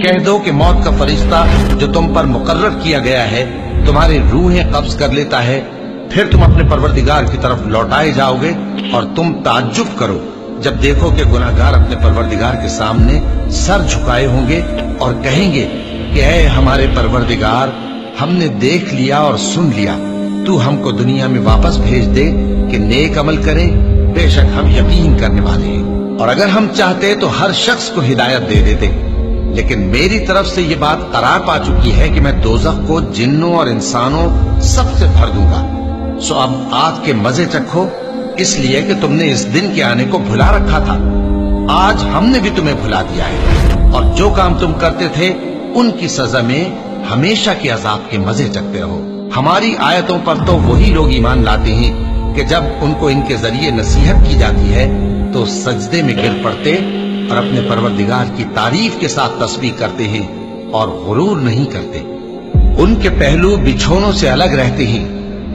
کہہ دو کہ موت کا فرشتہ جو تم پر مقرر کیا گیا ہے تمہاری روحیں قبض کر لیتا ہے، پھر تم اپنے پروردگار کی طرف لوٹائے جاؤ گے، اور تم تعجب کرو جب دیکھو کہ گناہگار اپنے پروردگار کے سامنے سر جھکائے ہوں گے اور کہیں گے کہ اے ہمارے پروردگار، ہم نے دیکھ لیا اور سن لیا، تو ہم کو دنیا میں واپس بھیج دے کہ نیک عمل کریں، بے شک ہم یقین کرنے والے ہیں۔ اور اگر ہم چاہتے تو ہر شخص کو ہدایت دے دیتے، لیکن میری طرف سے یہ بات قرار پا چکی ہے کہ میں دوزخ کو جنوں اور انسانوں سب سے بھر دوں گا۔ سو اب آگ کے مزے چکھو، اس لیے کہ تم نے اس دن کے آنے کو بھلا رکھا تھا، آج ہم نے بھی تمہیں بھلا دیا ہے، اور جو کام تم کرتے تھے ان کی سزا میں ہمیشہ کے عذاب کے مزے چکھتے رہو۔ ہماری آیتوں پر تو وہی لوگ ایمان لاتے ہیں کہ جب ان کو ان کے ذریعے نصیحت کی جاتی ہے تو سجدے میں گر پڑتے اور اپنے پروردگار کی تعریف کے ساتھ تسبیح کرتے ہیں اور غرور نہیں کرتے۔ ان کے پہلو بچھونوں سے الگ رہتے ہیں،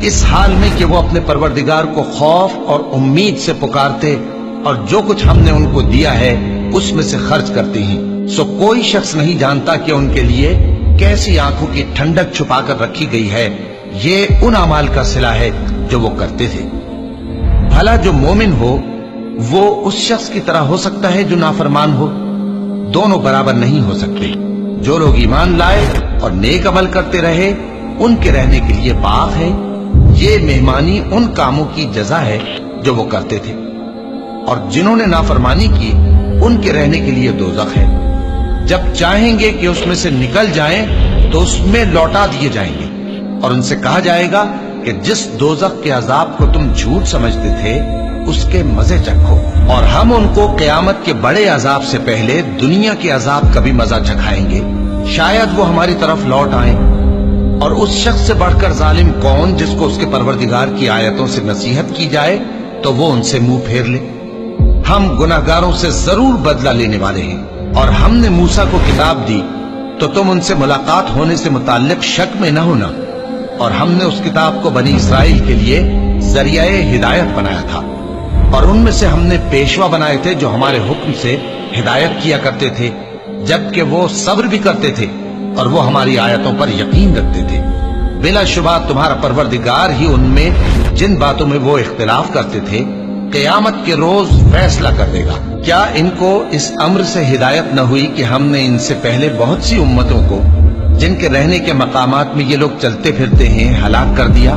اس حال میں کہ وہ اپنے پروردگار کو خوف اور امید سے پکارتے اور جو کچھ ہم نے ان کو دیا ہے اس میں سے خرچ کرتے ہیں۔ سو کوئی شخص نہیں جانتا کہ ان کے لیے کیسی آنکھوں کی ٹھنڈک چھپا کر رکھی گئی ہے، یہ ان اعمال کا صلہ ہے جو وہ کرتے تھے۔ بھلا جو مومن ہو وہ اس شخص کی طرح ہو سکتا ہے جو نافرمان ہو؟ دونوں برابر نہیں ہو سکتے۔ جو لوگ ایمان لائے اور نیک عمل کرتے رہے ان کے رہنے کے لیے باغ ہے، یہ مہمانی ان کاموں کی جزا ہے جو وہ کرتے تھے، اور جنہوں نے نافرمانی کی ان کے رہنے کے لیے دوزخ ہے، جب چاہیں گے کہ اس میں سے نکل جائیں تو اس میں لوٹا دیے جائیں گے، اور ان سے کہا جائے گا کہ جس دوزخ کے عذاب کو تم جھوٹ سمجھتے تھے اس کے مزے چکھو، اور ہم ان کو قیامت کے بڑے عذاب سے پہلے دنیا کے عذاب کا بھی مزہ چکھائیں گے، شاید وہ ہماری طرف لوٹ آئیں۔ اور اس شخص سے بڑھ کر ظالم کون جس کو اس کے پروردگار کی آیتوں سے نصیحت کی جائے تو وہ ان سے منہ پھیر لے۔ ہم گناہگاروں سے ضرور بدلہ لینے والے ہیں، اور ہم نے موسیٰ کو کتاب دی تو تم ان سے ملاقات ہونے سے متعلق شک میں نہ ہونا، اور ہم نے اس کتاب کو بنی اسرائیل کے لیے ذریعہ ہدایت بنایا تھا، اور ان میں سے ہم نے پیشوا بنائے تھے جو ہمارے حکم سے ہدایت کیا کرتے تھے، جبکہ وہ صبر بھی کرتے تھے اور وہ ہماری آیتوں پر یقین رکھتے تھے۔ بلا شبہ تمہارا پروردگار ہی ان میں جن باتوں میں وہ اختلاف کرتے تھے قیامت کے روز فیصلہ کر دے گا۔ کیا ان کو اس امر سے ہدایت نہ ہوئی کہ ہم نے ان سے پہلے بہت سی امتوں کو جن کے رہنے کے مقامات میں یہ لوگ چلتے پھرتے ہیں ہلاک کر دیا؟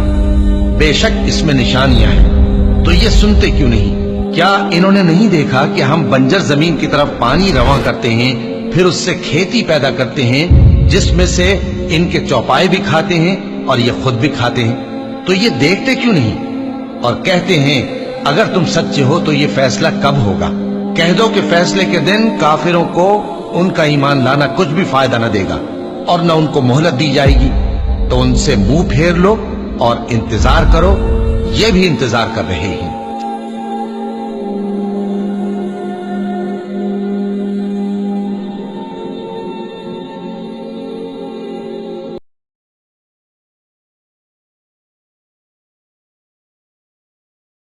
بے شک اس میں نشانیاں ہیں، تو یہ سنتے کیوں نہیں؟ کیا انہوں نے نہیں دیکھا کہ ہم بنجر زمین کی طرف پانی رواں کرتے ہیں، پھر اس سے کھیتی پیدا کرتے ہیں جس میں سے ان کے چوپائے بھی کھاتے ہیں اور یہ خود بھی کھاتے ہیں؟ تو یہ دیکھتے کیوں نہیں اور کہتے ہیں اگر تم سچے ہو تو یہ فیصلہ کب ہوگا؟ کہہ دو کہ فیصلے کے دن کافروں کو ان کا ایمان لانا کچھ بھی فائدہ نہ دے گا اور نہ ان کو مہلت دی جائے گی، تو ان سے منہ پھیر لو اور انتظار کرو، یہ بھی انتظار کر رہے ہیں۔